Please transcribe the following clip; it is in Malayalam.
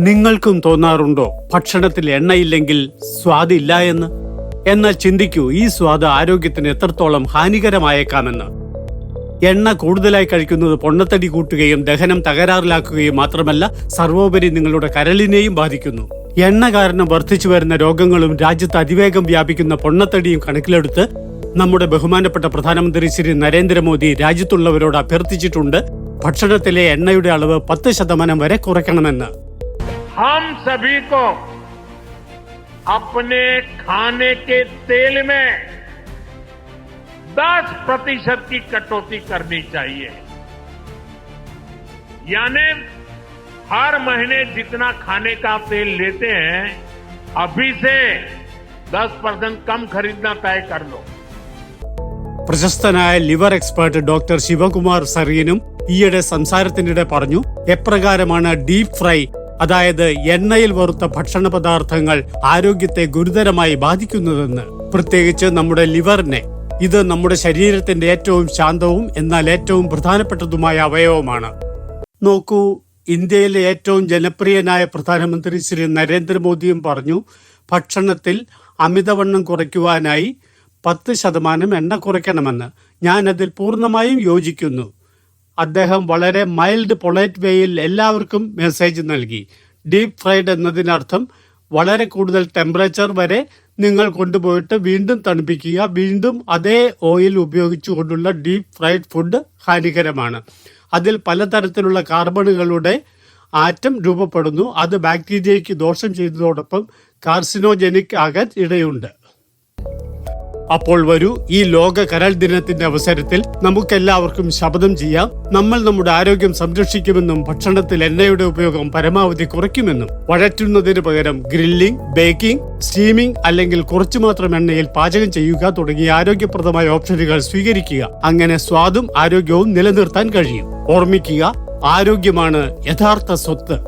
നിങ്ങൾക്കും തോന്നാറുണ്ടോ ഭക്ഷണത്തിൽ എണ്ണയില്ലെങ്കിൽ സ്വാദില്ല എന്ന്? എന്നാൽ ചിന്തിക്കൂ, ഈ സ്വാദ് ആരോഗ്യത്തിന് എത്രത്തോളം ഹാനികരമായേക്കാമെന്ന്. എണ്ണ കൂടുതലായി കഴിക്കുന്നത് പൊണ്ണത്തടി കൂട്ടുകയും ദഹനം തകരാറിലാക്കുകയും മാത്രമല്ല, സർവോപരി നിങ്ങളുടെ കരളിനെയും ബാധിക്കുന്നു. എണ്ണ കാരണം വർദ്ധിച്ചു വരുന്ന രോഗങ്ങളും രാജ്യത്ത് അതിവേഗം വ്യാപിക്കുന്ന പൊണ്ണത്തടിയും കണക്കിലെടുത്ത് നമ്മുടെ ബഹുമാനപ്പെട്ട പ്രധാനമന്ത്രി ശ്രീ നരേന്ദ്രമോദി രാജ്യത്തുള്ളവരോട് അഭ്യർത്ഥിച്ചിട്ടുണ്ട് ഭക്ഷണത്തിലെ എണ്ണയുടെ അളവ് 10% വരെ കുറയ്ക്കണമെന്ന്. हम सभी को अपने खाने के तेल में 10% की कटौती करनी चाहिए। यानी हर महीने जितना खाने का तेल लेते हैं, अभी से 10% कम खरीदना तय कर लो. പ്രശസ്തനായ ലിവർ എക്സ്പേർട്ട് ഡോക്ടർ ശിവകുമാർ സരീനും ഈയിടെ സംസാരത്തിനിടെ പറഞ്ഞു എപ്രകാരമാണ് ഡീപ് ഫ്രൈ, അതായത് എണ്ണയിൽ വറുത്ത ഭക്ഷണ പദാർത്ഥങ്ങൾ ആരോഗ്യത്തെ ഗുരുതരമായി ബാധിക്കുന്നതെന്ന്. പ്രത്യേകിച്ച് നമ്മുടെ ലിവറിനെ. ഇത് നമ്മുടെ ശരീരത്തിന്റെ ഏറ്റവും ശാന്തവും എന്നാൽ ഏറ്റവും പ്രധാനപ്പെട്ടതുമായ അവയവമാണ്. നോക്കൂ, ഇന്ത്യയിലെ ഏറ്റവും ജനപ്രിയനായ പ്രധാനമന്ത്രി ശ്രീ നരേന്ദ്രമോദിയും പറഞ്ഞു ഭക്ഷണത്തിൽ അമിതവണ്ണം കുറയ്ക്കുവാനായി 10% എണ്ണ കുറയ്ക്കണമെന്ന്. ഞാനതിൽ പൂർണ്ണമായും യോജിക്കുന്നു. അദ്ദേഹം വളരെ മൈൽഡ് പൊളൈറ്റ് വേയിൽ എല്ലാവർക്കും മെസ്സേജ് നൽകി. ഡീപ് ഫ്രൈഡ് എന്നതിനർത്ഥം വളരെ കൂടുതൽ ടെമ്പറേച്ചർ വരെ നിങ്ങൾ കൊണ്ടുപോയിട്ട് വീണ്ടും തണുപ്പിക്കുക. വീണ്ടും അതേ ഓയിൽ ഉപയോഗിച്ചുകൊണ്ടുള്ള ഡീപ് ഫ്രൈഡ് ഫുഡ് ഹാനികരമാണ്. അതിൽ പലതരത്തിലുള്ള കാർബണുകളുടെ ആറ്റം രൂപപ്പെടുന്നു. അത് ബാക്ടീരിയയ്ക്ക് ദോഷം ചെയ്യുന്നതോടൊപ്പം കാർസിനോജനിക് ആകാൻ ഇടയുണ്ട്. അപ്പോൾ വരൂ, ഈ ലോക കരൾ ദിനത്തിന്റെ അവസരത്തിൽ നമുക്കെല്ലാവർക്കും ശപഥം ചെയ്യാം. നമ്മൾ നമ്മുടെ ആരോഗ്യം സംരക്ഷിക്കുമെന്നും ഭക്ഷണത്തിൽ എണ്ണയുടെ ഉപയോഗം പരമാവധി കുറയ്ക്കുമെന്നും. വഴറ്റുന്നതിന് പകരം ഗ്രില്ലിംഗ്, ബേക്കിംഗ്, സ്റ്റീമിംഗ് അല്ലെങ്കിൽ കുറച്ചു മാത്രം എണ്ണയിൽ പാചകം ചെയ്യുക തുടങ്ങിയ ആരോഗ്യപ്രദമായ ഓപ്ഷനുകൾ സ്വീകരിക്കുക. അങ്ങനെ സ്വാദും ആരോഗ്യവും നിലനിർത്താൻ കഴിയും. ഓർമ്മിക്കുക, ആരോഗ്യമാണ് യഥാർത്ഥ സ്വത്ത്.